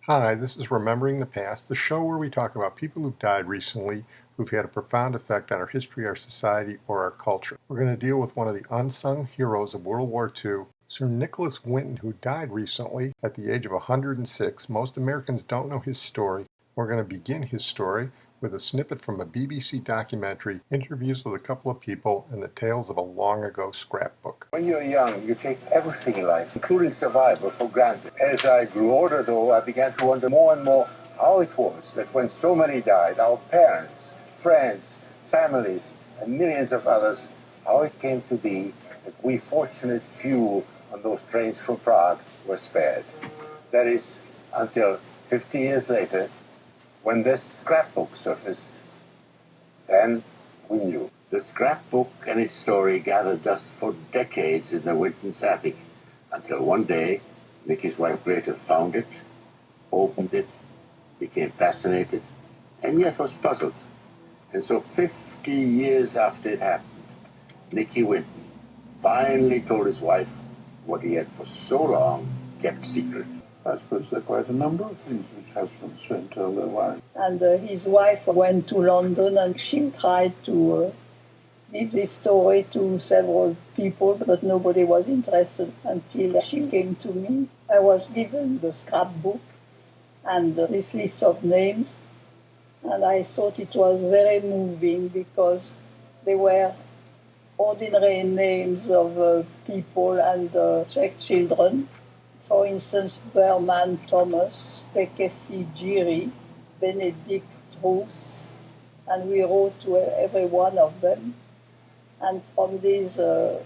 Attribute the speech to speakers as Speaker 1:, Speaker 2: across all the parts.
Speaker 1: Hi, this is Remembering the Past, the show where we talk about people who've died recently who've had a profound effect on our history, our society, or our culture. We're going to deal with one of the unsung heroes of World War II, Sir Nicholas Winton, who died recently at the age of 106. Most Americans don't know his story. We're going to begin his story with a snippet from a BBC documentary, interviews with a couple of people, and the tales of a long-ago scrapbook.
Speaker 2: When you're young, you take everything in life, including survival, for granted. As I grew older, though, I began to wonder more and more how it was that when so many died, our parents, friends, families, and millions of others, how it came to be that we fortunate few on those trains from Prague were spared. That is, until 50 years later, when this scrapbook surfaced, then we knew. The scrapbook and its story gathered dust for decades in the Winton's attic, until one day, Nicky's wife Greta found it, opened it, became fascinated, and yet was puzzled. And so 50 years after it happened, Nicky Winton finally told his wife what he had for so long kept secret.
Speaker 3: I suppose there are quite a number of things which husbands don't tell their wives.
Speaker 4: And his wife went to London and she tried to give this story to several people, but nobody was interested until she came to me. I was given the scrapbook and this list of names, and I thought it was very moving because they were ordinary names of people and Czech children. For instance, Berman Thomas, Bekefi Jiri, Benedict Ruth, and we wrote to every one of them. And from these over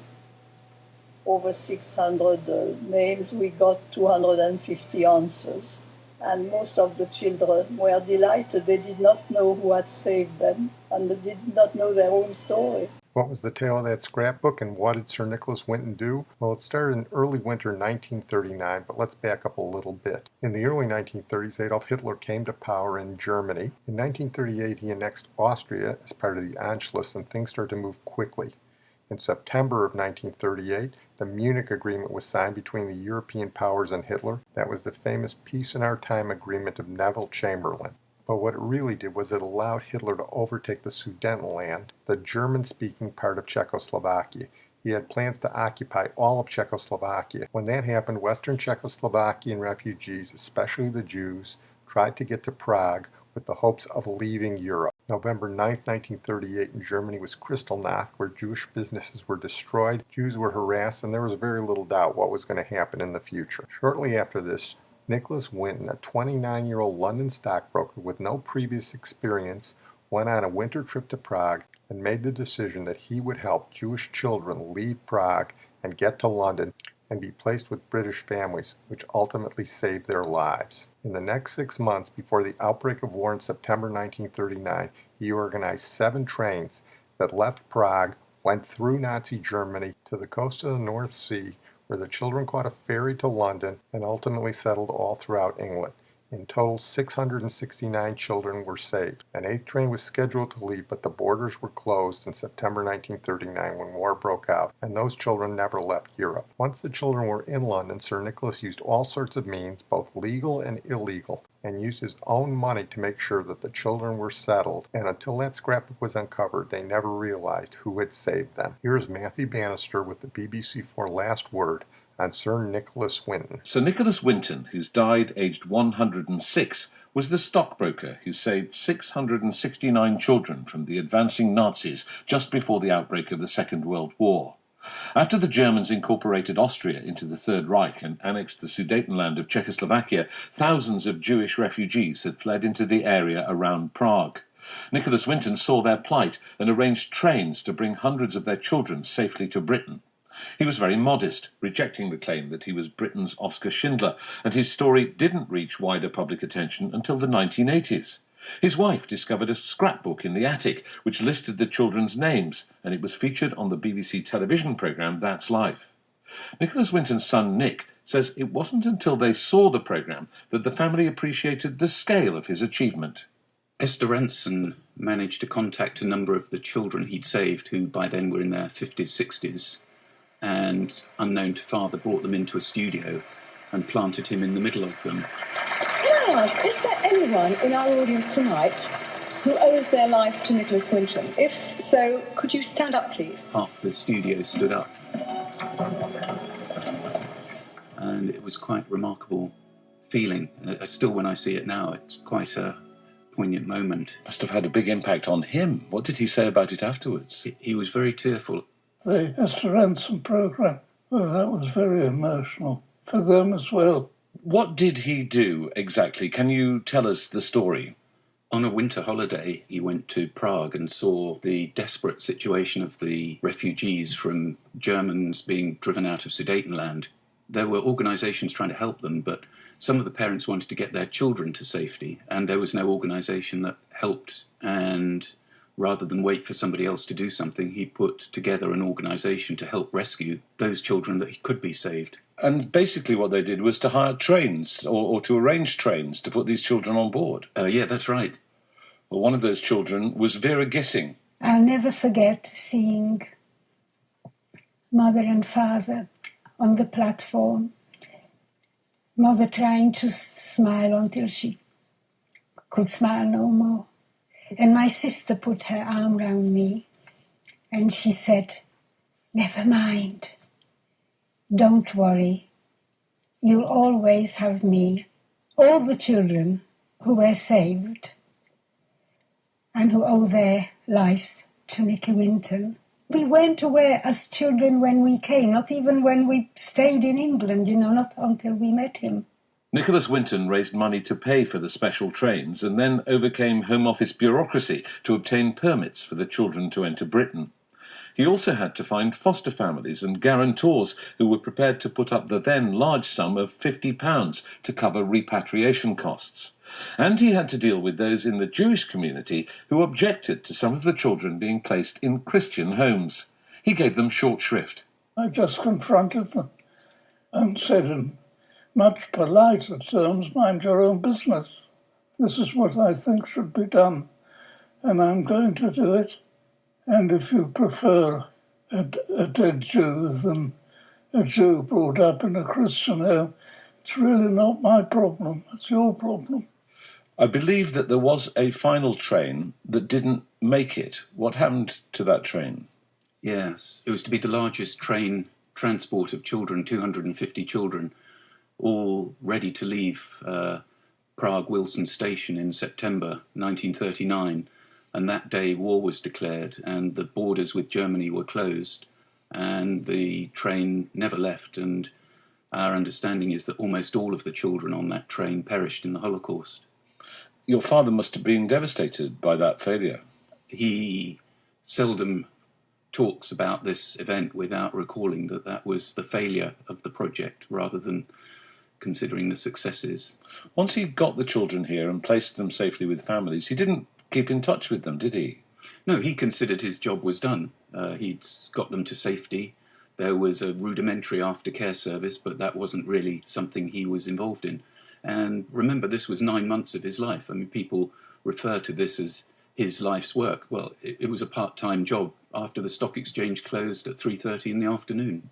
Speaker 4: 600 names, we got 250 answers. And most of the children were delighted. They did not know who had saved them, and they did not know their own story.
Speaker 1: What was the tale of that scrapbook, and what did Sir Nicholas Winton do? Well, it started in early winter 1939, but let's back up a little bit. In the early 1930s, Adolf Hitler came to power in Germany. In 1938, he annexed Austria as part of the Anschluss, and things started to move quickly. In September of 1938, the Munich Agreement was signed between the European powers and Hitler. That was the famous Peace in Our Time Agreement of Neville Chamberlain. But what it really did was it allowed Hitler to overtake the Sudetenland, the German-speaking part of Czechoslovakia. He had plans to occupy all of Czechoslovakia. When that happened, Western Czechoslovakian refugees, especially the Jews, tried to get to Prague with the hopes of leaving Europe. November 9, 1938, in Germany was Kristallnacht, where Jewish businesses were destroyed, Jews were harassed, and there was very little doubt what was going to happen in the future. Shortly after this, Nicholas Winton, a 29-year-old London stockbroker with no previous experience, went on a winter trip to Prague and made the decision that he would help Jewish children leave Prague and get to London and be placed with British families, which ultimately saved their lives. In the next 6 months before the outbreak of war in September 1939, he organized 7 trains that left Prague, went through Nazi Germany to the coast of the North Sea, where the children caught a ferry to London and ultimately settled all throughout England. In total, 669 children were saved. An 8th train was scheduled to leave, but the borders were closed in September 1939 when war broke out, and those children never left Europe. Once the children were in London, Sir Nicholas used all sorts of means, both legal and illegal, and used his own money to make sure that the children were settled, and until that scrapbook was uncovered, they never realized who had saved them. Here's Matthew Bannister with the BBC for Last Word on Sir Nicholas Winton.
Speaker 5: Sir Nicholas Winton, who's died aged 106, was the stockbroker who saved 669 children from the advancing Nazis just before the outbreak of the Second World War. After the Germans incorporated Austria into the Third Reich and annexed the Sudetenland of Czechoslovakia, thousands of Jewish refugees had fled into the area around Prague. Nicholas Winton saw their plight and arranged trains to bring hundreds of their children safely to Britain. He was very modest, rejecting the claim that he was Britain's Oscar Schindler, and his story didn't reach wider public attention until the 1980s. His wife discovered a scrapbook in the attic which listed the children's names, and it was featured on the BBC television programme That's Life. Nicholas Winton's son Nick says it wasn't until they saw the programme that the family appreciated the scale of his achievement.
Speaker 6: Esther Renson managed to contact a number of the children he'd saved, who by then were in their 50s, 60s, and, unknown to father, brought them into a studio and planted him in the middle of them.
Speaker 7: Hello, ask, is there anyone in our audience tonight who owes their life to Nicholas Winton? If so, could you stand up, please?
Speaker 6: Half the studio stood up. And it was quite a remarkable feeling. Still, when I see it now, it's quite a poignant moment.
Speaker 5: Must have had a big impact on him. What did he say about it afterwards?
Speaker 6: He was very tearful.
Speaker 3: The Esperanza program, well, that was very emotional for them as well.
Speaker 5: What did he do exactly? Can you tell us the story?
Speaker 6: On a winter holiday, he went to Prague and saw the desperate situation of the refugees from Germans being driven out of Sudetenland. There were organisations trying to help them, but some of the parents wanted to get their children to safety, and there was no organisation that helped. And rather than wait for somebody else to do something, he put together an organisation to help rescue those children that could be saved.
Speaker 5: And basically what they did was to hire trains, or to arrange trains to put these children on board.
Speaker 6: Yeah, that's right.
Speaker 5: Well, one of those children was Vera Gissing.
Speaker 8: I'll never forget seeing mother and father on the platform, mother trying to smile until she could smile no more. And my sister put her arm round me and she said, "Never mind, don't worry, you'll always have me." All the children who were saved and who owe their lives to Nicky Winton. We weren't aware as children when we came, not even when we stayed in England, not until we met him.
Speaker 5: Nicholas Winton raised money to pay for the special trains and then overcame Home Office bureaucracy to obtain permits for the children to enter Britain. He also had to find foster families and guarantors who were prepared to put up the then large sum of £50 to cover repatriation costs. And he had to deal with those in the Jewish community who objected to some of the children being placed in Christian homes. He gave them short shrift.
Speaker 3: I just confronted them and said in much politer terms, "Mind your own business. This is what I think should be done, and I'm going to do it. And if you prefer a dead Jew than a Jew brought up in a Christian home, it's really not my problem, it's your problem."
Speaker 5: I believe that there was a final train that didn't make it. What happened to that train?
Speaker 6: Yes, it was to be the largest train transport of children, 250 children, all ready to leave Prague Wilson Station in September 1939. And that day war was declared and the borders with Germany were closed and the train never left. And our understanding is that almost all of the children on that train perished in the Holocaust.
Speaker 5: Your father must have been devastated by that failure.
Speaker 6: He seldom talks about this event without recalling that that was the failure of the project rather than considering the successes.
Speaker 5: Once he got the children here and placed them safely with families, he didn't keep in touch with them, did he?
Speaker 6: No, he considered his job was done. He'd got them to safety. There was a rudimentary aftercare service, but that wasn't really something he was involved in. And remember, this was 9 months of his life. I mean, people refer to this as his life's work. Well, it was a part-time job after the stock exchange closed at 3:30 in the afternoon.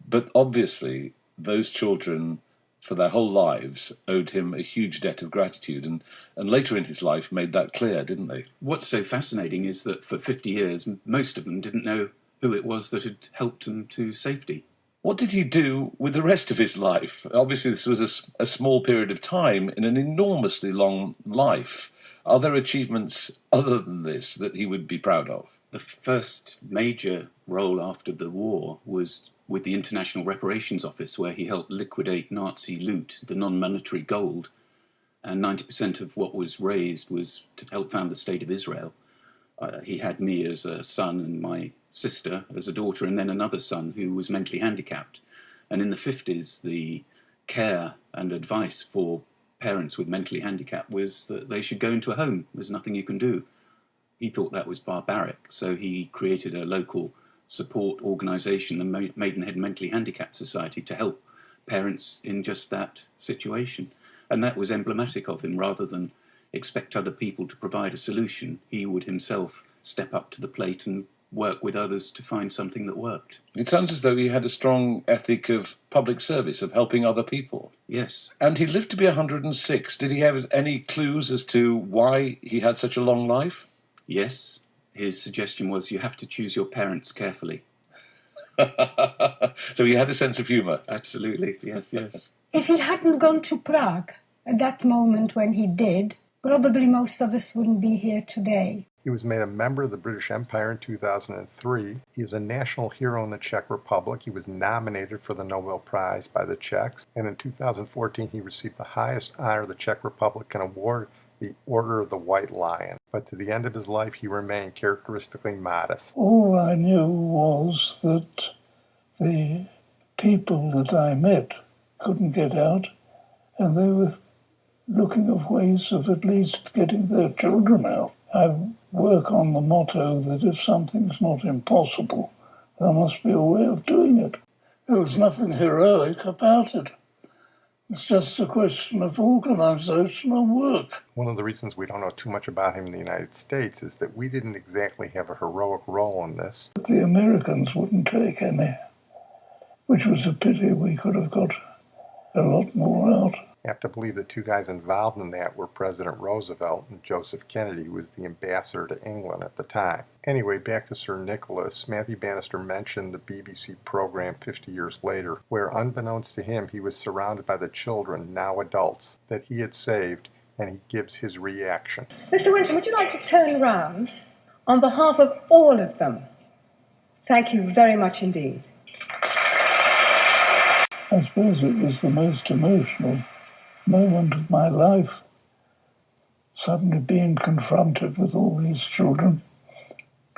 Speaker 5: But obviously, those children, for their whole lives, owed him a huge debt of gratitude, and later in his life made that clear, didn't they?
Speaker 6: What's so fascinating is that for 50 years, most of them didn't know who it was that had helped them to safety.
Speaker 5: What did he do with the rest of his life? Obviously, this was a small period of time in an enormously long life. Are there achievements other than this that he would be proud of?
Speaker 6: The first major role after the war was with the International Reparations Office, where he helped liquidate Nazi loot, the non-monetary gold, and 90% of what was raised was to help found the State of Israel. He had me as a son and my sister as a daughter, and then another son who was mentally handicapped. And in the 50s, the care and advice for parents with mentally handicapped was that they should go into a home. There's nothing you can do. He thought that was barbaric, so he created a local support organisation, the Maidenhead Mentally Handicapped Society, to help parents in just that situation. And that was emblematic of him. Rather than expect other people to provide a solution, he would himself step up to the plate and work with others to find something that worked.
Speaker 5: It sounds as though he had a strong ethic of public service, of helping other people.
Speaker 6: Yes.
Speaker 5: And he lived to be 106. Did he have any clues as to why he had such a long life?
Speaker 6: Yes. His suggestion was you have to choose your parents carefully.
Speaker 5: So he had a sense of humour.
Speaker 6: Absolutely, yes, yes.
Speaker 8: If he hadn't gone to Prague at that moment when he did, probably most of us wouldn't be here today.
Speaker 1: He was made a member of the British Empire in 2003. He is a national hero in the Czech Republic. He was nominated for the Nobel Prize by the Czechs. And in 2014, he received the highest honor the Czech Republic can award, the Order of the White Lion. But to the end of his life, he remained characteristically modest.
Speaker 3: All I knew was that the people that I met couldn't get out, and they were looking of ways of at least getting their children out. I work on the motto that if something's not impossible, there must be a way of doing it. There was nothing heroic about it. It's just a question of organisation and work.
Speaker 1: One of the reasons we don't know too much about him in the United States is that we didn't exactly have a heroic role in this.
Speaker 3: But the Americans wouldn't take any, which was a pity. We could have got a lot more out.
Speaker 1: I have to believe the two guys involved in that were President Roosevelt and Joseph Kennedy, who was the ambassador to England at the time. Anyway, back to Sir Nicholas. Matthew Bannister mentioned the BBC program 50 years later, where unbeknownst to him, he was surrounded by the children, now adults, that he had saved, and he gives his reaction.
Speaker 9: Mr. Winton, would you like to turn round on behalf of all of them? Thank you very much indeed.
Speaker 3: I suppose it was the most emotional moment of my life, suddenly being confronted with all these children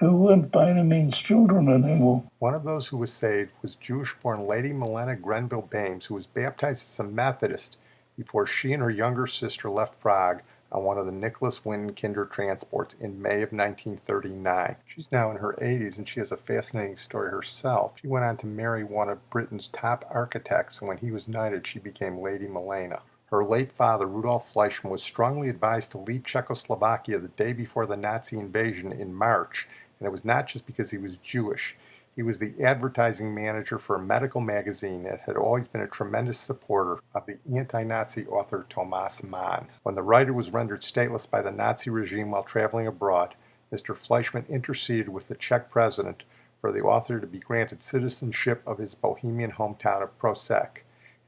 Speaker 3: who weren't by any means children anymore.
Speaker 1: One of those who was saved was Jewish-born Lady Milena Grenville Bames, who was baptized as a Methodist before she and her younger sister left Prague on one of the Nicholas Winton Kindertransports in May of 1939. She's now in her 80s, and she has a fascinating story herself. She went on to marry one of Britain's top architects, and when he was knighted, she became Lady Milena. Her late father, Rudolf Fleischmann, was strongly advised to leave Czechoslovakia the day before the Nazi invasion in March, and it was not just because he was Jewish. He was the advertising manager for a medical magazine that had always been a tremendous supporter of the anti-Nazi author Thomas Mann. When the writer was rendered stateless by the Nazi regime while traveling abroad, Mr. Fleischmann interceded with the Czech president for the author to be granted citizenship of his Bohemian hometown of Prague.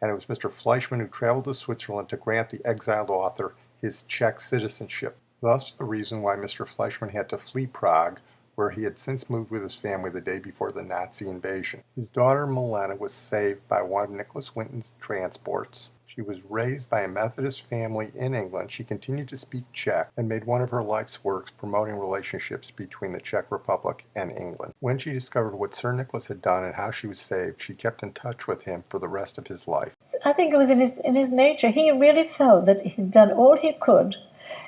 Speaker 1: And it was Mr. Fleischmann who traveled to Switzerland to grant the exiled author his Czech citizenship. Thus the reason why Mr. Fleischmann had to flee Prague, where he had since moved with his family the day before the Nazi invasion. His daughter Milena was saved by one of Nicholas Winton's transports. She was raised by a Methodist family in England. She continued to speak Czech and made one of her life's works promoting relationships between the Czech Republic and England. When she discovered what Sir Nicholas had done and how she was saved, she kept in touch with him for the rest of his life.
Speaker 9: I think it was in his nature. He really felt that he'd done all he could,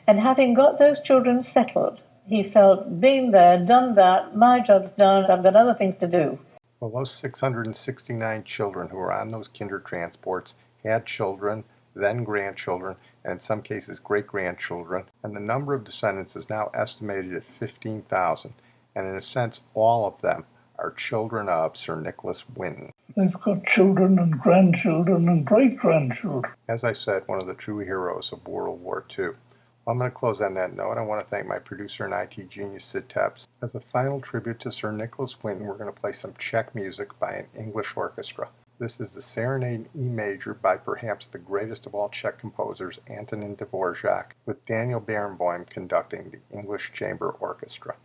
Speaker 9: and having got those children settled, he felt, being there, done that, my job's done, I've got other things to do.
Speaker 1: Well, those 669 children who were on those Kindertransports had children, then grandchildren, and in some cases great-grandchildren, and the number of descendants is now estimated at 15,000, and in a sense all of them are children of Sir Nicholas Winton.
Speaker 3: They've got children and grandchildren and great-grandchildren.
Speaker 1: As I said, one of the true heroes of World War II. I'm going to close on that note. I want to thank my producer and IT genius, Sid Tepps. As a final tribute to Sir Nicholas Winton, we're going to play some Czech music by an English orchestra. This is the Serenade in E major by perhaps the greatest of all Czech composers, Antonin Dvorak, with Daniel Barenboim conducting the English Chamber Orchestra.